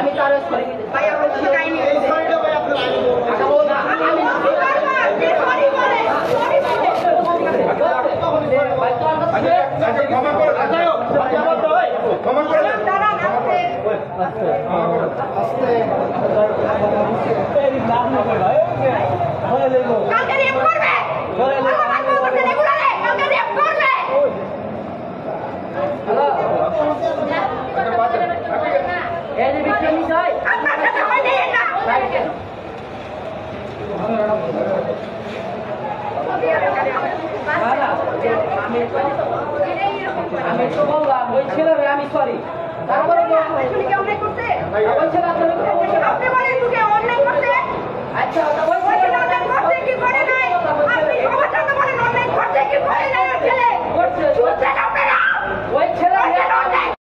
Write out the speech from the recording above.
আমি তার ভাই আমার সাথে কাহিনী আমি তো বললাম ওই ছেলে আমি সরি তারপরে আপনি বলেন অন্যায় করতে আচ্ছা